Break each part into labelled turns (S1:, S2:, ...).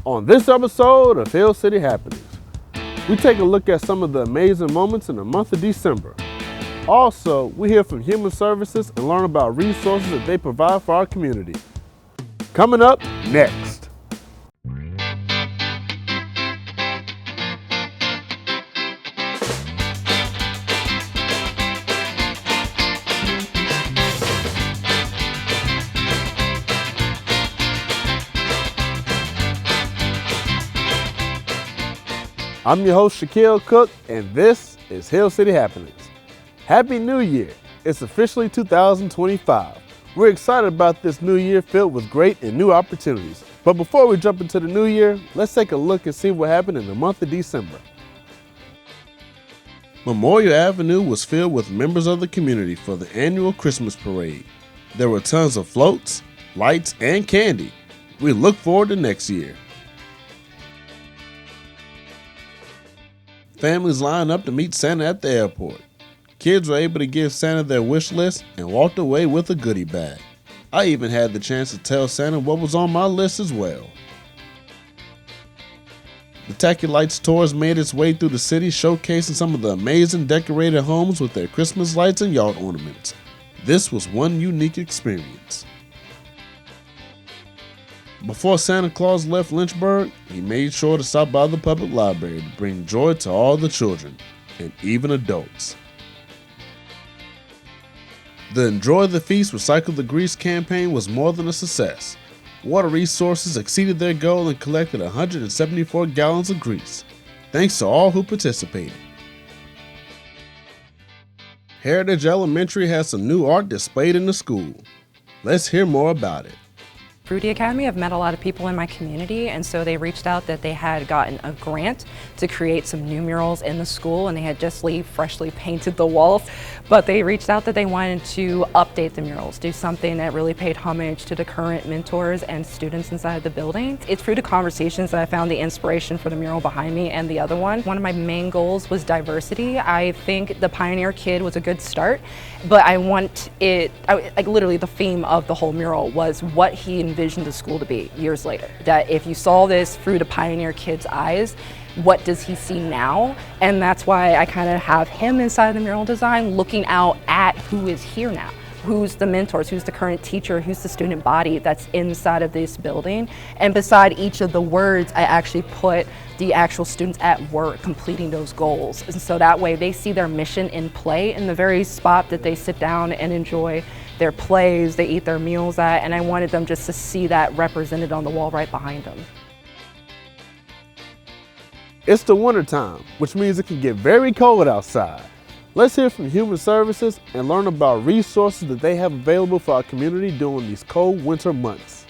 S1: On this episode of Hill City Happenings, we take a look at some of the amazing moments in the month of December. Also, we hear from Human Services and learn about resources that they provide for our community. Coming up next. I'm your host, Shaquille Cook, and this is Hill City Happenings. Happy New Year! It's officially 2025. We're excited about this new year filled with great and new opportunities. But before we jump into the new year, let's take a look and see what happened in the month of December. Memorial Avenue was filled with members of the community for the annual Christmas parade. There were tons of floats, lights, and candy. We look forward to next year. Families lined up to meet Santa at the airport. Kids were able to give Santa their wish list and walked away with a goodie bag. I even had the chance to tell Santa what was on my list as well. The Tacky Lights tours made its way through the city, showcasing some of the amazing decorated homes with their Christmas lights and yard ornaments. This was one unique experience. Before Santa Claus left Lynchburg, he made sure to stop by the public library to bring joy to all the children, and even adults. The Enjoy the Feast, Recycle the Grease campaign was more than a success. Water Resources exceeded their goal and collected 174 gallons of grease. Thanks to all who participated. Heritage Elementary has some new art displayed in the school. Let's hear more about it.
S2: Fruity Academy, I've met a lot of people in my community, and so they reached out that they had gotten a grant to create some new murals in the school, and they had just freshly painted the walls, but they reached out that they wanted to update the murals, do something that really paid homage to the current mentors and students inside the building. It's through the conversations that I found the inspiration for the mural behind me and the other one. One of my main goals was diversity. I think the Pioneer Kid was a good start, but I want it, like literally the theme of the whole mural was what he envisioned the school to be years later. That if you saw this through the Pioneer Kid's eyes, what does he see now? And that's why I kind of have him inside the mural design, looking out at who is here now. Who's the mentors, who's the current teacher, who's the student body that's inside of this building. And beside each of the words, I actually put the actual students at work completing those goals. And so that way they see their mission in play in the very spot that they sit down and enjoy their plays, they eat their meals at, and I wanted them just to see that represented on the wall right behind them.
S1: It's the winter time, which means it can get very cold outside. Let's hear from Human Services and learn about resources that they have available for our community during these cold winter months.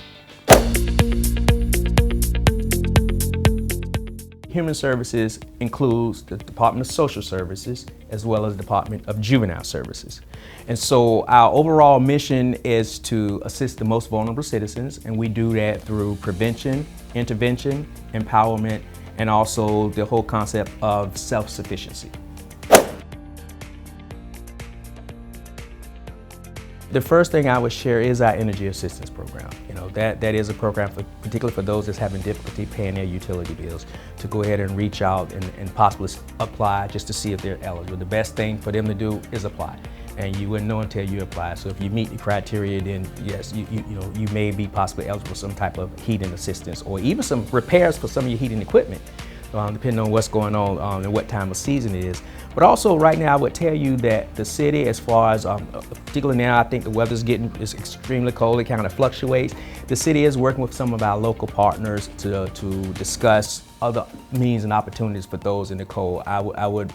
S3: Human Services includes the Department of Social Services as well as the Department of Juvenile Services. And so our overall mission is to assist the most vulnerable citizens, and we do that through prevention, intervention, empowerment, and also the whole concept of self-sufficiency. The first thing I would share is our energy assistance program. You know, that is a program particularly for those that's having difficulty paying their utility bills, to go ahead and reach out and possibly apply just to see if they're eligible. The best thing for them to do is apply, and you wouldn't know until you apply. So if you meet the criteria, then yes, you may be possibly eligible for some type of heating assistance or even some repairs for some of your heating equipment. Depending on what's going on and what time of season it is. But also right now I would tell you that the city, as far as, particularly now I think the weather's is extremely cold, it kind of fluctuates. The city is working with some of our local partners to discuss other means and opportunities for those in the cold. I would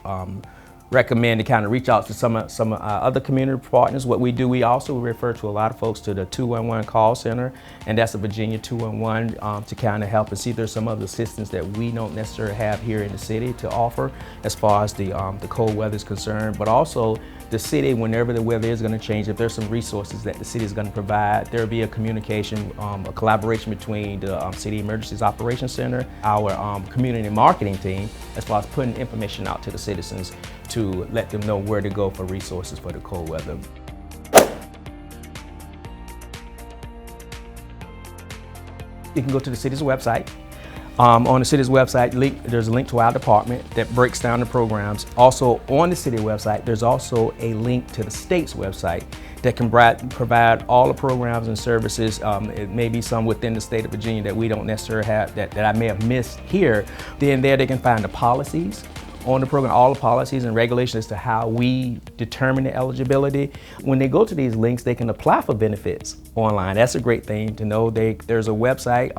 S3: recommend to kind of reach out to some of our other community partners. What we do, we also refer to a lot of folks to the 211 call center, and that's the Virginia 211, to kind of help and see if there's some other assistance that we don't necessarily have here in the city to offer as far as the cold weather is concerned. But also the city, whenever the weather is going to change, if there's some resources that the city is going to provide, there'll be a communication, a collaboration between the City Emergencies Operations Center, our community marketing team, as far as putting information out to the citizens to let them know where to go for resources for the cold weather. You can go to the city's website. On the city's website, there's a link to our department that breaks down the programs. Also on the city website, there's also a link to the state's website that can provide all the programs and services. It may be some within the state of Virginia that we don't necessarily have, that I may have missed here. Then there they can find the policies on the program, all the policies and regulations as to how we determine the eligibility. When they go to these links, they can apply for benefits online. That's a great thing to know. There's a website,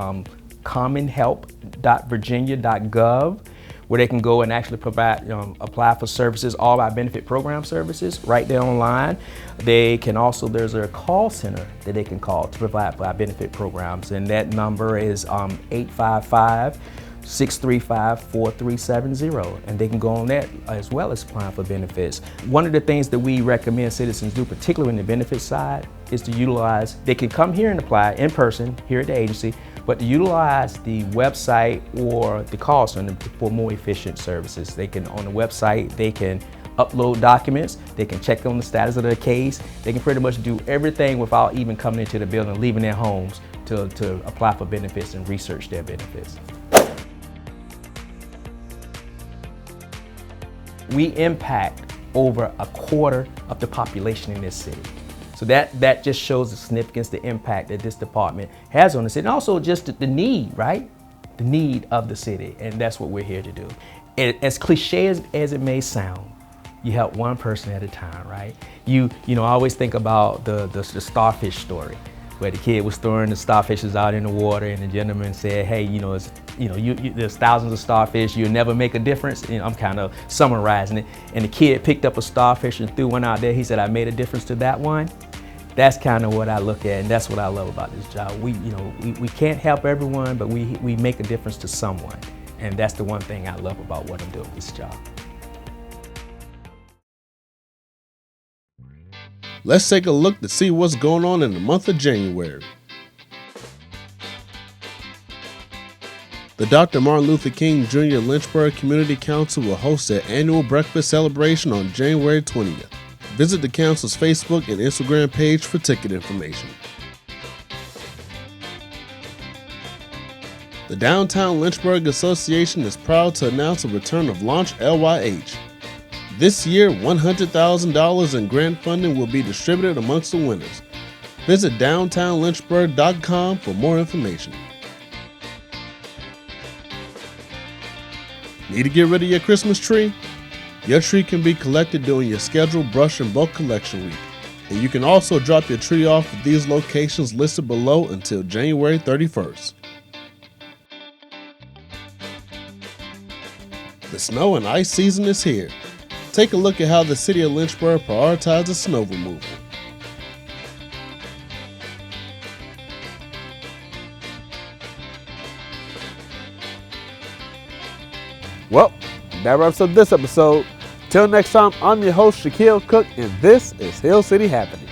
S3: commonhelp.virginia.gov, where they can go and actually apply for services, all our benefit program services right there online. They can also, there's a call center that they can call to provide for our benefit programs, and that number is 855-635-4370, and they can go on that as well as applying for benefits. One of the things that we recommend citizens do, particularly on the benefits side, is to utilize, they can come here and apply in person here at the agency, but to utilize the website or the call center for more efficient services. They can, on the website, they can upload documents, they can check on the status of their case, they can pretty much do everything without even coming into the building, leaving their homes to apply for benefits and research their benefits. We impact over a quarter of the population in this city. So that just shows the significance, the impact that this department has on the city, and also just the need, right? The need of the city, and that's what we're here to do. And as cliche as it may sound, you help one person at a time, right? I always think about the starfish story, where the kid was throwing the starfishes out in the water, and the gentleman said, "Hey, there's thousands of starfish. You'll never make a difference." I'm kind of summarizing it. And the kid picked up a starfish and threw one out there. He said, "I made a difference to that one." That's kind of what I look at, and that's what I love about this job. We can't help everyone, but we make a difference to someone, and that's the one thing I love about what I'm doing with this job.
S1: Let's take a look to see what's going on in the month of January. The Dr. Martin Luther King Jr. Lynchburg Community Council will host their annual breakfast celebration on January 20th. Visit the council's Facebook and Instagram page for ticket information. The Downtown Lynchburg Association is proud to announce the return of Launch LYH. This year, $100,000 in grant funding will be distributed amongst the winners. Visit downtownlynchburg.com for more information. Need to get rid of your Christmas tree? Your tree can be collected during your scheduled brush and bulk collection week. And you can also drop your tree off at these locations listed below until January 31st. The snow and ice season is here. Take a look at how the city of Lynchburg prioritizes snow removal. Well, that wraps up this episode. Till next time, I'm your host, Shaquille Cook, and this is Hill City Happenings.